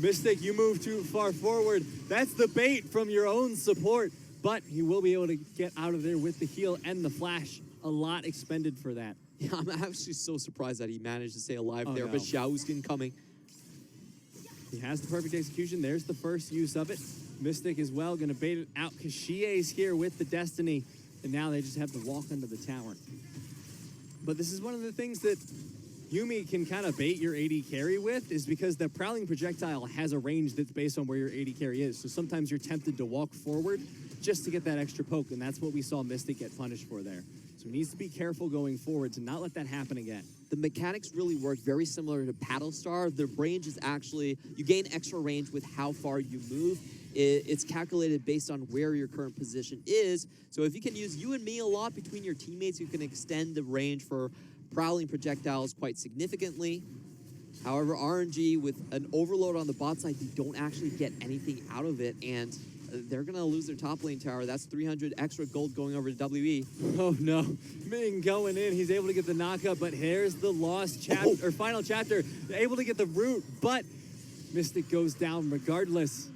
Mystic, you move too far forward. That's the bait from your own support, but he will be able to get out of there with the heal and the flash. A lot expended for that. Yeah, I'm actually so surprised that he managed to stay alive there, no. but Xiao's coming. He has the perfect execution. There's the first use of it. Mystic as well, going to bait it out because Xie's here with the Destiny, and now they just have to walk under the tower. But this is one of the things that Yuumi can kind of bait your AD carry with, is because the Prowling Projectile has a range that's based on where your AD carry is. So sometimes you're tempted to walk forward just to get that extra poke, and that's what we saw Mystic get punished for there. So he needs to be careful going forward to not let that happen again. The mechanics really work very similar to Paddlestar. The range is actually, you gain extra range with how far you move. It's calculated based on where your current position is. So if you can use you and me a lot between your teammates, you can extend the range for Prowling Projectiles quite significantly. However, RNG with an overload on the bot side, they don't actually get anything out of it, and they're going to lose their top lane tower. That's 300 extra gold going over to WE. Oh, no. Ming going in. He's able to get the knockup, but here's the lost chapter, or final chapter. They're able to get the root, but Mystic goes down regardless.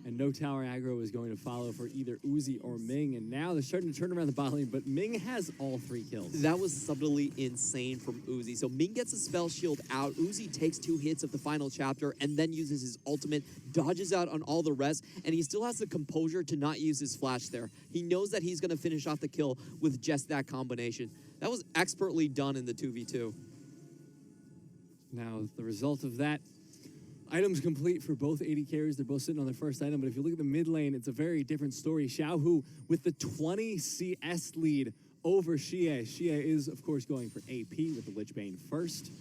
And no tower aggro is going to follow for either Uzi or Ming. And now they're starting to turn around the bot lane, but Ming has all 3 kills. That was subtly insane from Uzi. So Ming gets a spell shield out. Uzi takes 2 hits of the final chapter and then uses his ultimate, dodges out on all the rest, and he still has the composure to not use his flash there. He knows that he's going to finish off the kill with just that combination. That was expertly done in the 2v2. Now, the result of that, items complete for both AD carries. They're both sitting on their first item, but if you look at the mid lane, it's a very different story. Xiaohu with the 20 CS lead over Xie. Xie is, of course, going for AP with the Lich Bane first.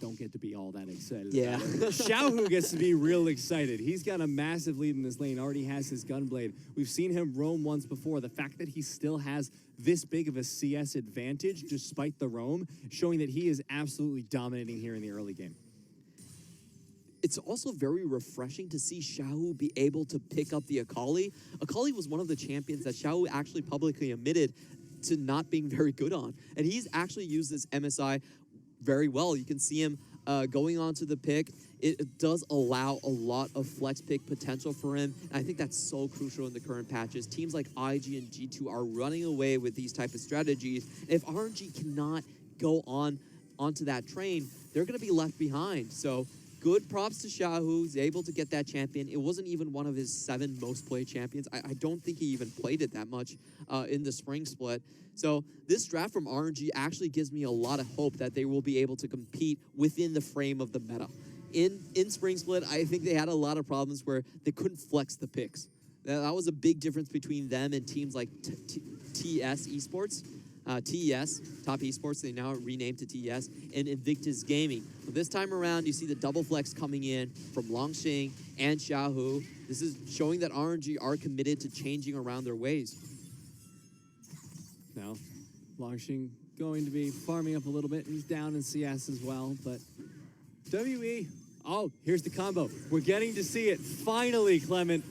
Don't get to be all that excited. Yeah. Xiaohu gets to be real excited. He's got a massive lead in this lane, already has his Gunblade. We've seen him roam once before. The fact that he still has this big of a CS advantage despite the roam, showing that he is absolutely dominating here in the early game. It's also very refreshing to see Xiaohu be able to pick up the Akali. Akali was one of the champions that Xiaohu actually publicly admitted to not being very good on. And he's actually used this MSI very well. You can see him going on to the pick. It does allow a lot of flex pick potential for him. And I think that's so crucial in the current patches. Teams like IG and G2 are running away with these type of strategies. If RNG cannot go onto that train, they're going to be left behind. So good props to Xiao, who's able to get that champion. It wasn't even one of his 7 most played champions. I don't think he even played it that much in the spring split. So this draft from RNG actually gives me a lot of hope that they will be able to compete within the frame of the meta. In spring split, I think they had a lot of problems where they couldn't flex the picks. That was a big difference between them and teams like TS Esports. TES, Top Esports, they now renamed to TES, and Invictus Gaming. But this time around, you see the double flex coming in from Longxing and Xiaohu. This is showing that RNG are committed to changing around their ways. Now, Longxing going to be farming up a little bit. He's down in CS as well, but WE, oh, here's the combo. We're getting to see it. Finally, Clement.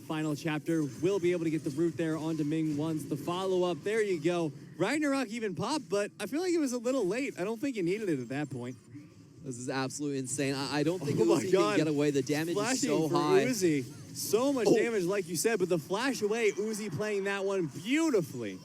Final chapter, will be able to get the root there onto Ming once. The follow-up, there you go. Ragnarok even popped, but I feel like it was a little late. I don't think you needed it at that point. This is absolutely insane. I don't think Uzi can get away. The damage is so high. Uzi. So much damage, like you said, but the flash away, Uzi playing that one beautifully.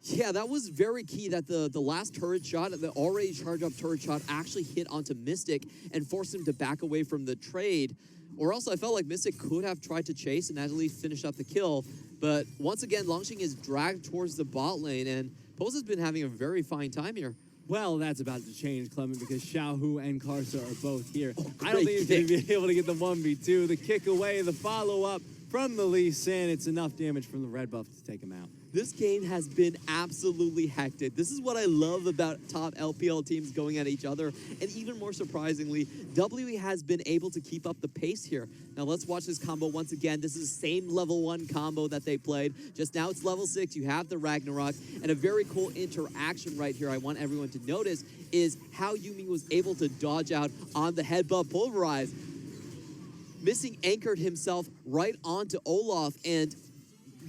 Yeah, that was very key that the last turret shot, the already charged up turret shot, actually hit onto Mystic and forced him to back away from the trade. Or else I felt like Mystic could have tried to chase and at least finish up the kill. But once again, Longxing is dragged towards the bot lane, and Pose has been having a very fine time here. Well, that's about to change, Clement, because Xiaohu and Karsa are both here. I don't think he's kick. going to be able to get the 1v2. The kick away, the follow-up from the Lee Sin. It's enough damage from the red buff to take him out. This game has been absolutely hectic. This is what I love about top LPL teams going at each other. And even more surprisingly, WE has been able to keep up the pace here. Now let's watch this combo once again. This is the same level 1 combo that they played. Just now it's level 6. You have the Ragnarok. And a very cool interaction right here I want everyone to notice is how Yuumi was able to dodge out on the headbutt pulverize. Missing anchored himself right onto Olaf, and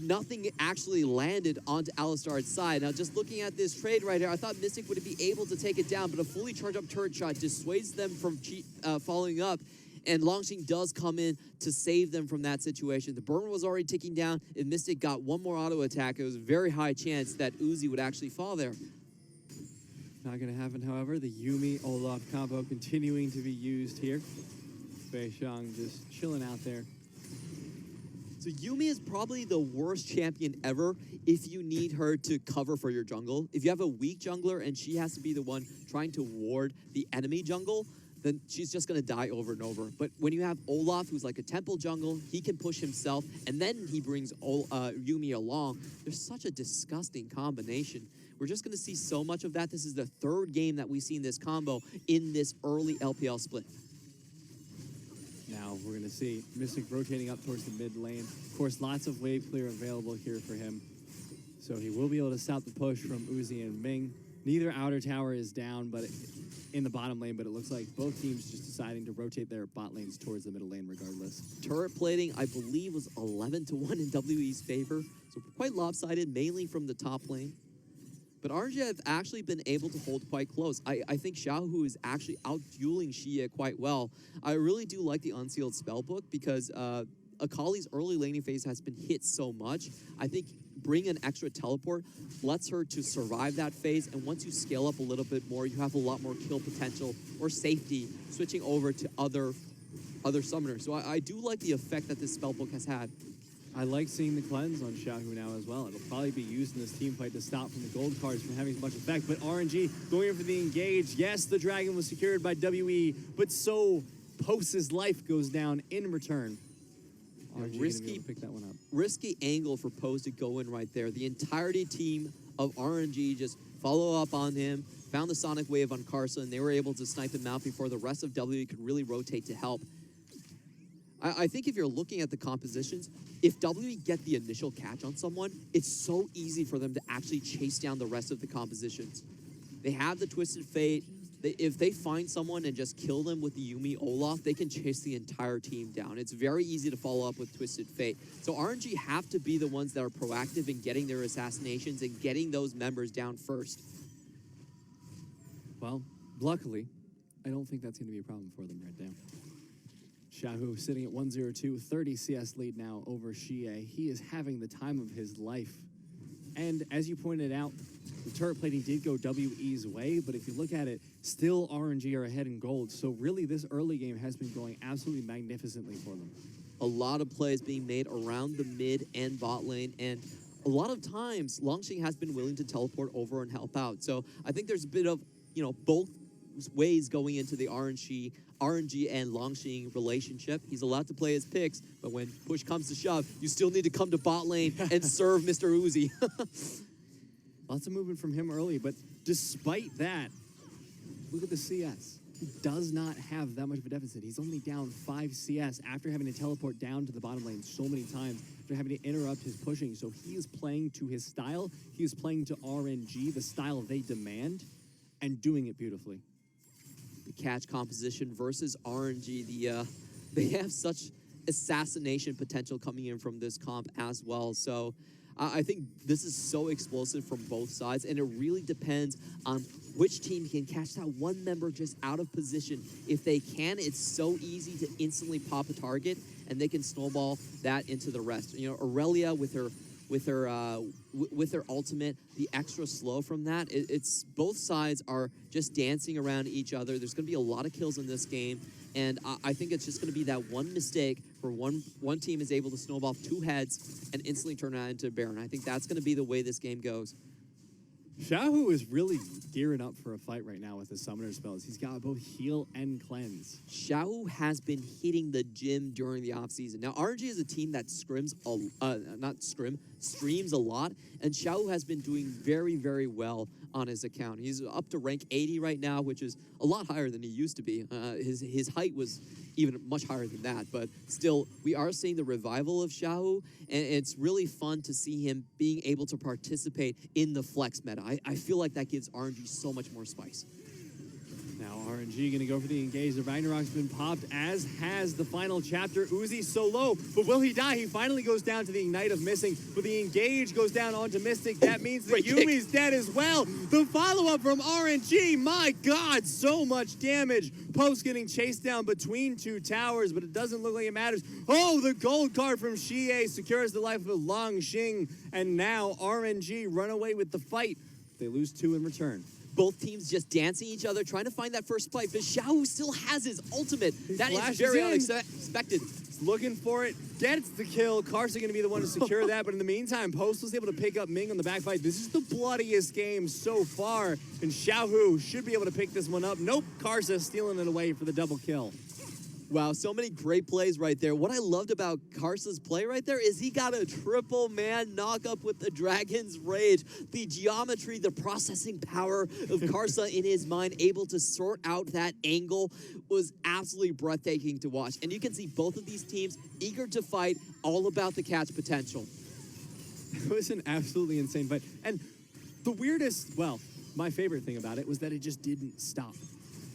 nothing actually landed onto Alistar's side. Now, just looking at this trade right here, I thought Mystic would be able to take it down, but a fully charged up turret shot dissuades them from following up. And Longxing does come in to save them from that situation. The burn was already ticking down. If Mystic got one more auto attack, it was a very high chance that Uzi would actually fall there. Not going to happen, however. The Yuumi Olaf combo continuing to be used here. Fei Xiang just chilling out there. So Yuumi is probably the worst champion ever if you need her to cover for your jungle. If you have a weak jungler and she has to be the one trying to ward the enemy jungle, then she's just going to die over and over. But when you have Olaf, who's like a temple jungle, he can push himself, and then he brings Yuumi along. There's such a disgusting combination. We're just going to see so much of that. This is the third game that we've seen this combo in this early LPL split. Now we're going to see Mystic rotating up towards the mid lane. Of course, lots of wave clear available here for him. So he will be able to stop the push from Uzi and Ming. Neither outer tower is down but in the bottom lane, but it looks like both teams just deciding to rotate their bot lanes towards the middle lane regardless. Turret plating, I believe, was 11-1 in WE's favor. So quite lopsided, mainly from the top lane. But RNG have actually been able to hold quite close. I think Xiaohu is actually out-dueling Xie quite well. I really do like the Unsealed Spellbook because Akali's early laning phase has been hit so much. I think bring an extra teleport lets her to survive that phase, and once you scale up a little bit more, you have a lot more kill potential or safety switching over to other summoners. So I do like the effect that this Spellbook has had. I like seeing the cleanse on Xiaohu now as well. It'll probably be used in this team fight to stop from the gold cards from having as much effect. But RNG going in for the engage. Yes, the dragon was secured by WE, but so Post's life goes down in return. Risky, pick that one up. Risky angle for Post to go in right there. The entirety team of RNG just follow up on him, found the Sonic Wave on Carson, and they were able to snipe him out before the rest of WE could really rotate to help. I think if you're looking at the compositions, if WE get the initial catch on someone, it's so easy for them to actually chase down the rest of the compositions. They have the Twisted Fate. If they find someone and just kill them with the Yuumi Olaf, they can chase the entire team down. It's very easy to follow up with Twisted Fate. So RNG have to be the ones that are proactive in getting their assassinations and getting those members down first. Well, luckily, I don't think that's going to be a problem for them right now. Xiaohu sitting at 102, 30 CS lead now over Xie. He is having the time of his life. And as you pointed out, the turret plating did go WE's way, but if you look at it, still RNG are ahead in gold. So really, this early game has been going absolutely magnificently for them. A lot of plays being made around the mid and bot lane, and a lot of times, Longxing has been willing to teleport over and help out. So I think there's a bit of, both ways going into the RNG and Longxing relationship. He's allowed to play his picks, but when push comes to shove, you still need to come to bot lane and serve Mr. Uzi. Lots of movement from him early, but despite that, look at the CS. He does not have that much of a deficit. He's only down 5 CS after having to teleport down to the bottom lane so many times, after having to interrupt his pushing. So he is playing to his style. He is playing to RNG, the style they demand, and doing it beautifully. The catch composition versus RNG, they have such assassination potential coming in from this comp as well. So I think this is so explosive from both sides, and it really depends on which team can catch that one member just out of position. If they can, it's so easy to instantly pop a target, and they can snowball that into the rest. Aurelia with her ultimate, the extra slow from that, it's both sides are just dancing around each other. There's going to be a lot of kills in this game, and I think it's just going to be that one mistake where one team is able to snowball 2 heads and instantly turn that into a Baron. I think that's going to be the way this game goes. Xiaohu is really gearing up for a fight right now with his summoner spells. He's got both heal and cleanse. Xiaohu has been hitting the gym during the offseason. Now, RNG is a team that streams a lot, and Xiaohu has been doing very, very well on his account. He's up to rank 80 right now, which is a lot higher than he used to be. His height was even much higher than that, but still, we are seeing the revival of Xiaohu, and it's really fun to see him being able to participate in the flex meta. I feel like that gives RNG so much more spice. Now RNG gonna go for the engage. The Ragnarok's been popped, as has the final chapter. Uzi so low, but will he die? He finally goes down to the ignite of missing, but the engage goes down onto Mystic. That means that Yumi's dead as well. The follow-up from RNG, my God, so much damage. Post getting chased down between two towers, but it doesn't look like it matters. Oh, the gold card from Xie secures the life of Longxing, and now RNG run away with the fight. They lose 2 in return. Both teams just dancing each other, trying to find that first fight, but Xiao still has his ultimate. That is very unexpected. He's looking for it, gets the kill. Carson gonna be the one to secure that, but in the meantime, Post was able to pick up Ming on the back fight. This is the bloodiest game so far, and Xiaohu should be able to pick this one up. Nope, Karsa stealing it away for the double kill. Wow, so many great plays right there. What I loved about Karsa's play right there is he got a triple man knock-up with the Dragon's Rage. The geometry, the processing power of Karsa in his mind, able to sort out that angle, was absolutely breathtaking to watch. And you can see both of these teams eager to fight, all about the catch potential. It was an absolutely insane fight. And the weirdest, well, my favorite thing about it was that it just didn't stop.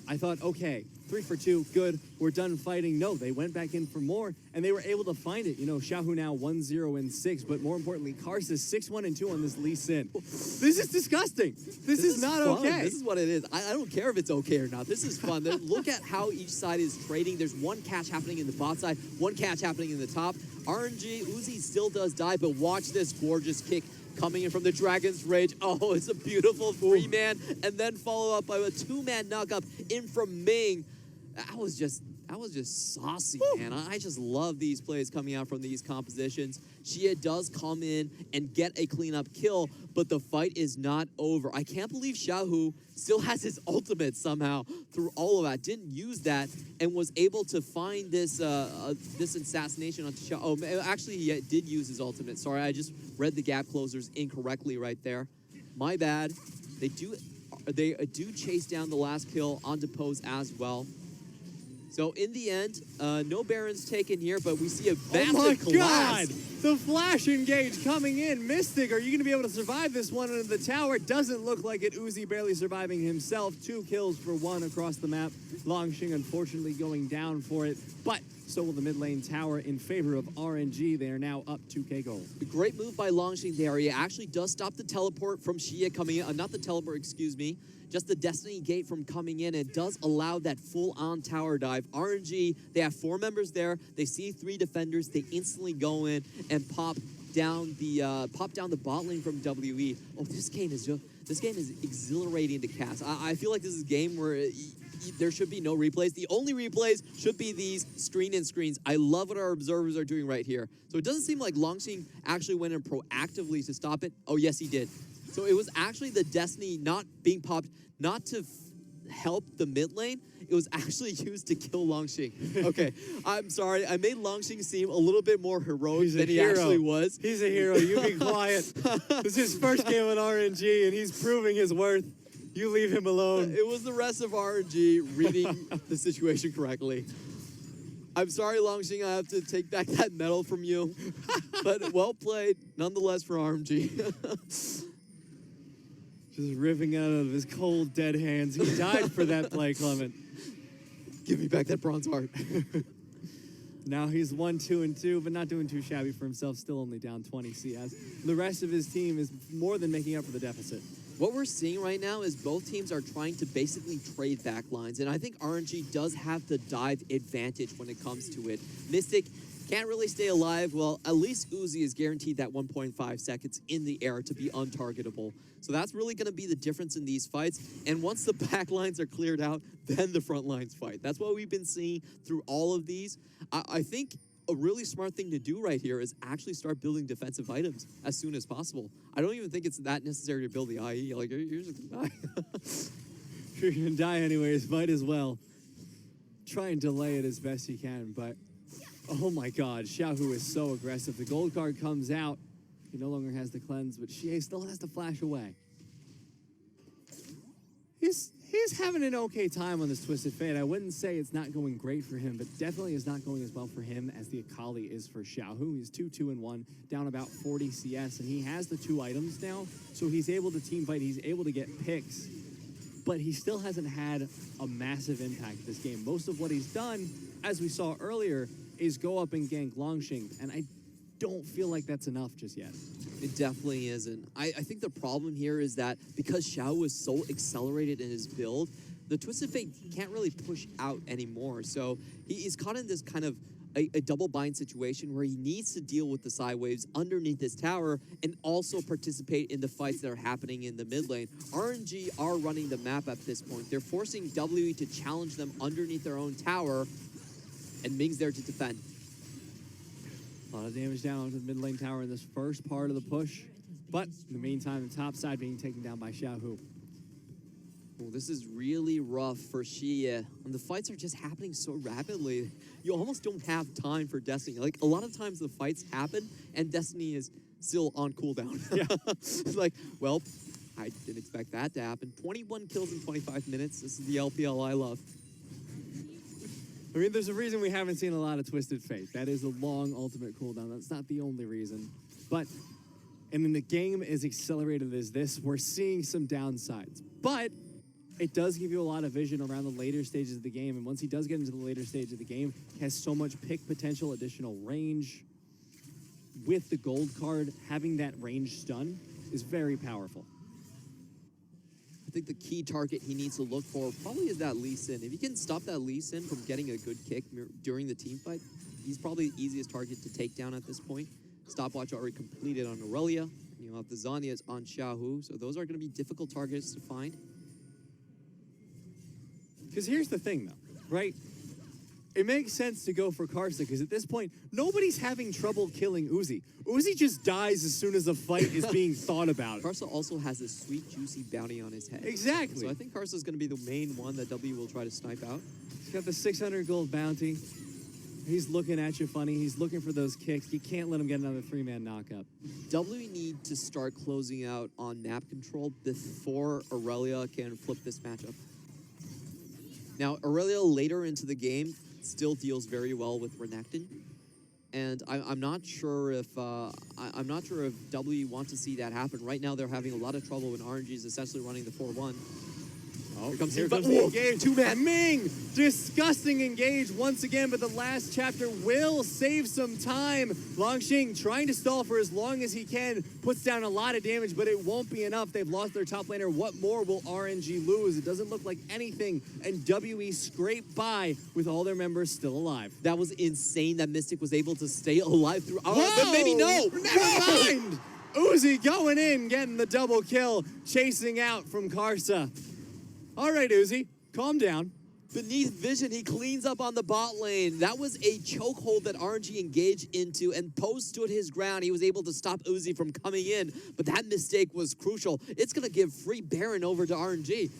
I thought, okay, 3 for 2, good, we're done fighting. No, they went back in for more, and they were able to find it. You know, Xiaohu now 1-0-6, but more importantly, Karsa 6-1-2 on this Lee Sin. This is disgusting. This is not fun. okay. This is what it is. I don't care if it's okay or not. This is fun. Look at how each side is trading. There's one catch happening in the bot side, one catch happening in the top. RNG, Uzi still does die, but watch this gorgeous kick coming in from the Dragon's Rage. Oh, it's a beautiful 3-man, and then follow up by a 2-man knock-up in from Ming. That was just saucy, man. I just love these plays coming out from these compositions. Xie does come in and get a cleanup kill, but the fight is not over. I can't believe Xiaohu still has his ultimate somehow through all of that. Didn't use that and was able to find this this assassination onto Xiao. Oh, actually, he did use his ultimate. Sorry, I just read the gap closers incorrectly right there. My bad. They do chase down the last kill onto Pose as well. So in the end, no Barons taken here, but we see a massive collapse. God! The flash engage coming in. Mystic, are you going to be able to survive this one under the tower? Doesn't look like it. Uzi barely surviving himself. 2 kills for 1 across the map. Longxing unfortunately going down for it, but so will the mid lane tower in favor of RNG. They are now up 2k gold. A great move by Longxing there. He actually does stop the teleport from Xie coming in. Not the teleport, excuse me. Just the Destiny Gate from coming in, and does allow that full-on tower dive. RNG, they have 4 members there. They see 3 defenders. They instantly go in and pop down the bot lane from WE. Oh, this game is exhilarating to cast. I feel like this is a game where there should be no replays. The only replays should be these screen-in screens. I love what our observers are doing right here. So it doesn't seem like Longxing actually went in proactively to stop it. Oh, yes, he did. So it was actually the Destiny not being popped, not to help the mid lane. It was actually used to kill Longxing. Okay, I'm sorry. I made Longxing seem a little bit more heroic than he actually was. He's a hero. You be quiet. This is his first game on RNG, and he's proving his worth. You leave him alone. It was the rest of RNG reading the situation correctly. I'm sorry, Longxing. I have to take back that medal from you. But well played, nonetheless, for RNG. Just ripping out of his cold, dead hands. He died for that play, Clement. Give me back that bronze heart. Now he's 1-2-2, but not doing too shabby for himself. Still only down 20 CS. The rest of his team is more than making up for the deficit. What we're seeing right now is both teams are trying to basically trade backlines, and I think RNG does have the dive advantage when it comes to it. Mystic can't really stay alive. Well, at least Uzi is guaranteed that 1.5 seconds in the air to be untargetable. So that's really going to be the difference in these fights. And once the back lines are cleared out, then the front lines fight. That's what we've been seeing through all of these. I think a really smart thing to do right here is actually start building defensive items as soon as possible. I don't even think it's that necessary to build the IE. Like, you're just going to die. If you're going to die anyways, might as well try and delay it as best you can. But, oh my God, Xiaohu is so aggressive. The gold card comes out. He no longer has the cleanse, but Xie still has to flash away. He's having an okay time on this Twisted Fate. I wouldn't say it's not going great for him, but definitely is not going as well for him as the Akali is for Xiaohu. He's 2-2-1, down about 40 CS, and he has the 2 items now, so he's able to team fight. He's able to get picks. but he still hasn't had a massive impact this game. Most of what he's done, as we saw earlier, is go up and gank Longxing, and I don't feel like that's enough just yet. It definitely isn't. I think the problem here is that because Xiao was so accelerated in his build, the Twisted Fate can't really push out anymore. So he's caught in this kind of a double bind situation where he needs to deal with the side waves underneath his tower and also participate in the fights that are happening in the mid lane. RNG are running the map at this point. They're forcing WE to challenge them underneath their own tower, and Ming's there to defend. A lot of damage down onto the mid lane tower in this first part of the push. But in the meantime, the top side being taken down by Xiaohu. Oh, this is really rough for Xie. And the fights are just happening so rapidly. You almost don't have time for Destiny. Like, a lot of times the fights happen and Destiny is still on cooldown. Yeah. It's like, well, I didn't expect that to happen. 21 kills in 25 minutes. This is the LPL I love. I mean, there's a reason we haven't seen a lot of Twisted Fate. That is a long ultimate cooldown. That's not the only reason. But, and when the game is accelerated as this, we're seeing some downsides. But it does give you a lot of vision around the later stages of the game. And once he does get into the later stage of the game, he has so much pick potential, additional range. With the gold card, having that range stun is very powerful. I think the key target he needs to look for probably is that Lee Sin. If you can stop that Lee Sin from getting a good kick during the team fight, he's probably the easiest target to take down at this point. Stopwatch already completed on Aurelia. And you'll have the Zhonya's on Xiaohu, so those are going to be difficult targets to find. Because here's the thing, though, right? It makes sense to go for Karsa, because at this point, nobody's having trouble killing Uzi. Uzi just dies as soon as a fight is being thought about. Karsa also has a sweet, juicy bounty on his head. Exactly. So I think Karsa's going to be the main one that W will try to snipe out. He's got the 600 gold bounty. He's looking at you funny. He's looking for those kicks. You can't let him get another 3-man knockup. W need to start closing out on map control before Aurelia can flip this matchup. Now, Aurelia later into the game still deals very well with Renekton, and I'm not sure if W want to see that happen. Right now, they're having a lot of trouble when RNG is essentially running the 4-1. Oh, here comes the engage. Two-man Ming, disgusting engage once again, but the last chapter will save some time. Longxing trying to stall for as long as he can, puts down a lot of damage, but it won't be enough. They've lost their top laner. What more will RNG lose? It doesn't look like anything, and WE scrape by with all their members still alive. That was insane that Mystic was able to stay alive through. But maybe no. Never mind. Uzi going in, getting the double kill, chasing out from Karsa. All right, Uzi, calm down. Beneath vision, he cleans up on the bot lane. That was a chokehold that RNG engaged into, and Poe stood his ground. He was able to stop Uzi from coming in, but that mistake was crucial. It's going to give free Baron over to RNG.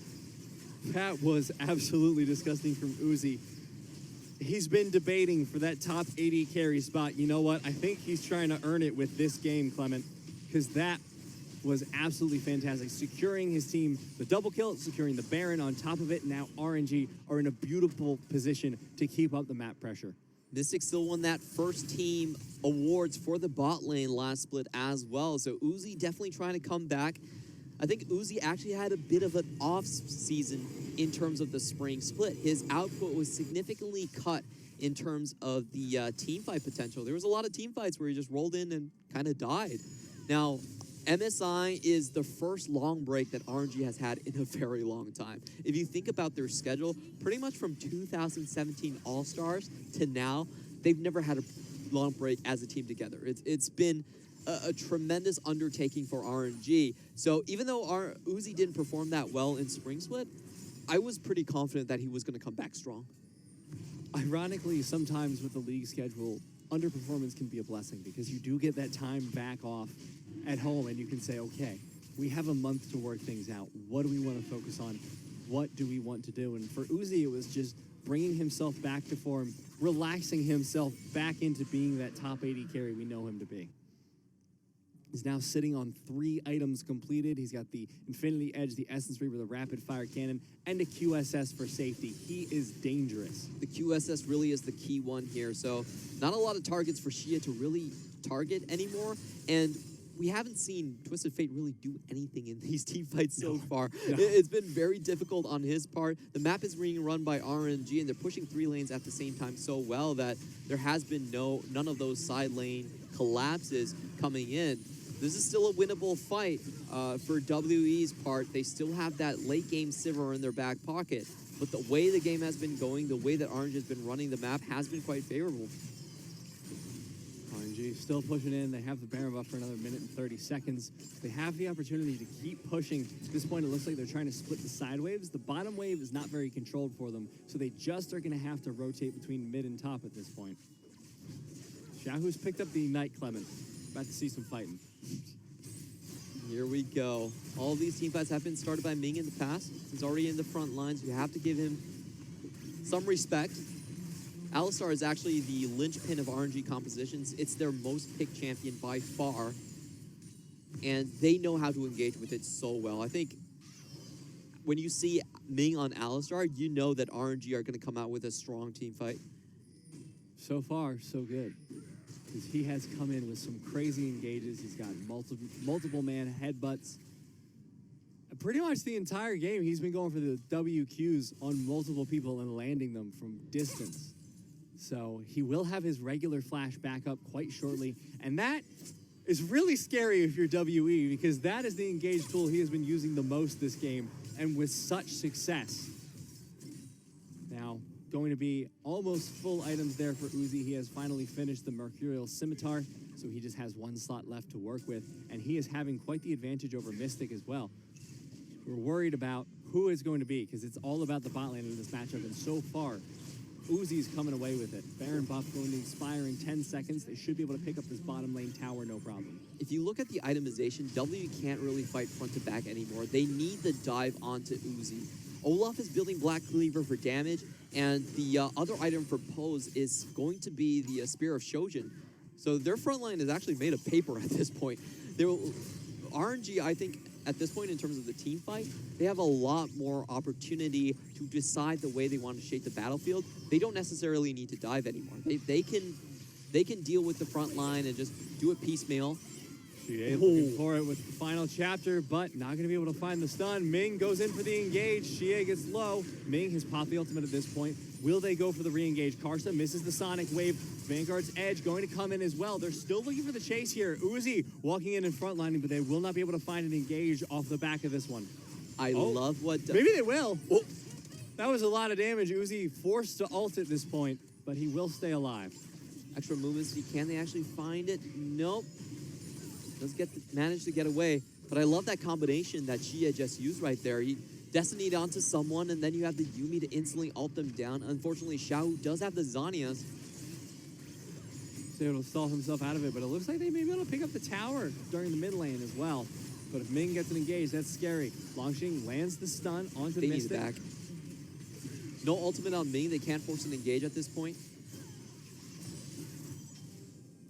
That was absolutely disgusting from Uzi. He's been debating for that top 80 carry spot. You know what? I think he's trying to earn it with this game, Clement, because that was absolutely fantastic. Securing his team, the double kill, securing the Baron on top of it. Now RNG are in a beautiful position to keep up the map pressure. Mystic still won that first team awards for the bot lane last split as well. So Uzi definitely trying to come back. I think Uzi actually had a bit of an off season in terms of the spring split. His output was significantly cut in terms of the team fight potential. There was a lot of team fights where he just rolled in and kind of died. Now, MSI is the first long break that RNG has had in a very long time. If you think about their schedule, pretty much from 2017 All-Stars to now, they've never had a long break as a team together. It's been a tremendous undertaking for RNG. So even though Uzi didn't perform that well in Spring Split, I was pretty confident that he was going to come back strong. Ironically, sometimes with the league schedule, underperformance can be a blessing because you do get that time back off at home and you can say, okay, we have a month to work things out. What do we want to focus on? What do we want to do? And for Uzi, it was just bringing himself back to form, relaxing himself back into being that top 80 carry we know him to be. He's now sitting on 3 items completed. He's got the Infinity Edge, the Essence Reaver, the Rapid Fire Cannon, and a QSS for safety. He is dangerous. The QSS really is the key one here. So not a lot of targets for Xie to really target anymore. And we haven't seen Twisted Fate really do anything in these team fights so far. No. It's been very difficult on his part. The map is being run by RNG, and they're pushing 3 lanes at the same time so well that there has been none of those side lane collapses coming in. This is still a winnable fight for WE's part. They still have that late game Sivir in their back pocket. But the way the game has been going, the way that RNG has been running the map has been quite favorable. RNG still pushing in. They have the Baron buff for another minute and 30 seconds. They have the opportunity to keep pushing. At this point, it looks like they're trying to split the side waves. The bottom wave is not very controlled for them, so they just are going to have to rotate between mid and top at this point. Xiaohu's picked up the Ignite Clement. About to see some fighting. Here we go. All of these team fights have been started by Ming in the past. He's already in the front lines. You have to give him some respect. Alistar is actually the linchpin of RNG compositions. It's their most picked champion by far. And they know how to engage with it so well. I think when you see Ming on Alistar, you know that RNG are going to come out with a strong team fight. So far, so good. Because he has come in with some crazy engages. He's got multiple man headbutts. Pretty much the entire game, he's been going for the WQs on multiple people and landing them from distance. So he will have his regular flash back up quite shortly. And that is really scary if you're WE, because that is the engage tool he has been using the most this game, and with such success. Now, going to be almost full items there for Uzi. He has finally finished the Mercurial Scimitar, so he just has 1 slot left to work with, and he is having quite the advantage over Mystic as well. We're worried about who it's going to be, because it's all about the bot lane in this matchup, and so far, Uzi's coming away with it. Baron buff going to expire in 10 seconds. They should be able to pick up this bottom lane tower, no problem. If you look at the itemization, W can't really fight front to back anymore. They need the dive onto Uzi. Olaf is building Black Cleaver for damage, and the other item for pose is going to be the Spear of Shojin. So their front line is actually made of paper at this point. RNG, I think, at this point in terms of the team fight, they have a lot more opportunity to decide the way they want to shape the battlefield. They don't necessarily need to dive anymore. They can deal with the front line and just do it piecemeal. Xie looking for it with the final chapter, but not going to be able to find the stun. Ming goes in for the engage. Xie gets low. Ming has popped the ultimate at this point. Will they go for the re-engage? Karsa misses the Sonic Wave. Vanguard's Edge going to come in as well. They're still looking for the chase here. Uzi walking in front lining, but they will not be able to find an engage off the back of this one. I love what... Maybe they will. Oh. That was a lot of damage. Uzi forced to ult at this point, but he will stay alive. Extra movements. Can they actually find it? Nope. Does manage to get away. But I love that combination that Xie just used right there. He Destinied onto someone, and then you have the Yuumi to instantly ult them down. Unfortunately, Xiao does have the Zhonya's. So able to stall himself out of it, but it looks like they may be able to pick up the tower during the mid lane as well. But if Ming gets an engage, that's scary. Longxing lands the stun onto They Mystic. need it back. No ultimate on Ming. They can't force an engage at this point.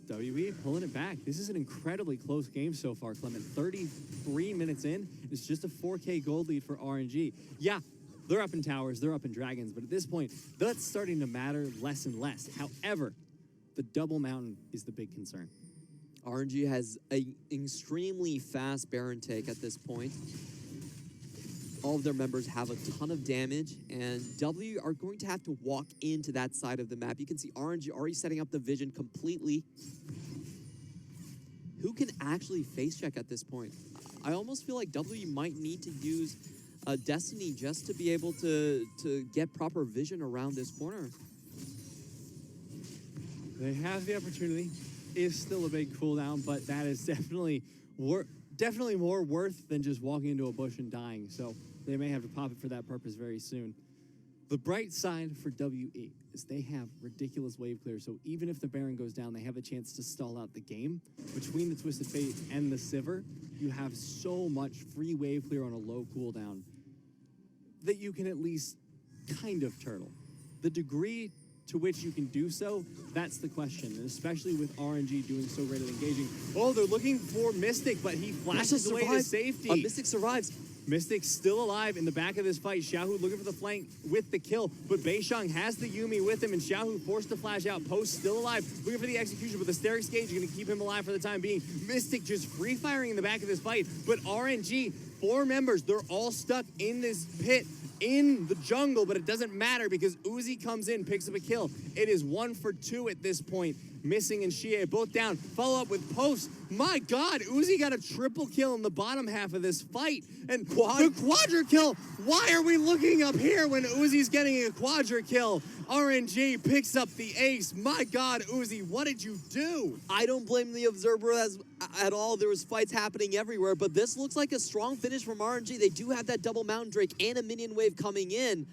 WE pulling it back. This is an incredibly close game so far, Clement. 33 minutes in, it's just a 4K gold lead for RNG. Yeah, they're up in towers, they're up in dragons, but at this point, that's starting to matter less and less. However, the double mountain is the big concern. RNG has an extremely fast Baron take at this point. All of their members have a ton of damage, and W are going to have to walk into that side of the map. You can see RNG already setting up the vision completely. Who can actually face check at this point? I almost feel like W might need to use Destiny just to be able to get proper vision around this corner. They have the opportunity. Is still a big cooldown, but that is definitely more worth than just walking into a bush and dying. So they may have to pop it for that purpose very soon. The bright side for WE is they have ridiculous wave clear, so even if the Baron goes down, they have a chance to stall out the game. Between the Twisted Fate and the Sivir, you have so much free wave clear on a low cooldown that you can at least kind of turtle. The degree to which you can do so, that's the question, and especially with RNG doing so great at engaging. Oh, they're looking for Mystic, but he flashes away to safety. Mystic survives. Mystic still alive in the back of this fight. Xiaohu looking for the flank with the kill, but Beishang has the Yumi with him, and Xiaohu forced to flash out. Post still alive, looking for the execution, but the Sterix Gauge is going to keep him alive for the time being. Mystic just free firing in the back of this fight, but RNG, 4 members, they're all stuck in this pit in the jungle, but it doesn't matter because Uzi comes in, picks up a kill. It is 1 for 2 at this point. Missing and Xie both down. Follow up with Post. My God, Uzi got a triple kill in the bottom half of this fight. And the quadra kill. Why are we looking up here when Uzi's getting a quadra kill? RNG picks up the ace. My God, Uzi, what did you do? I don't blame the observer at all. There was fights happening everywhere, but this looks like a strong finish from RNG. They do have that double Mountain Drake and a minion wave coming in.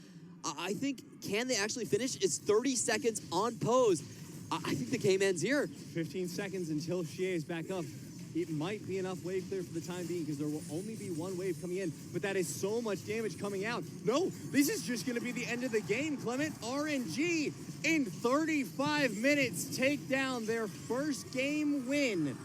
I think, can they actually finish? It's 30 seconds on pose. I think the game ends here. 15 seconds until Xie is back up. It might be enough wave clear for the time being because there will only be 1 wave coming in, but that is so much damage coming out. No, this is just going to be the end of the game, Clement. RNG in 35 minutes take down their first game win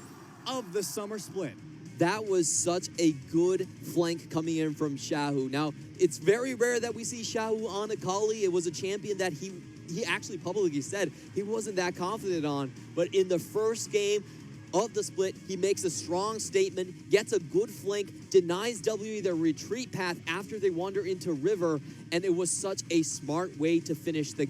of the summer split. That was such a good flank coming in from Xiaohu. Now, it's very rare that we see Xiaohu on Akali. It was a champion that he actually publicly said he wasn't that confident on. But in the first game of the split, he makes a strong statement, gets a good flank, denies WE their retreat path after they wander into river, and it was such a smart way to finish the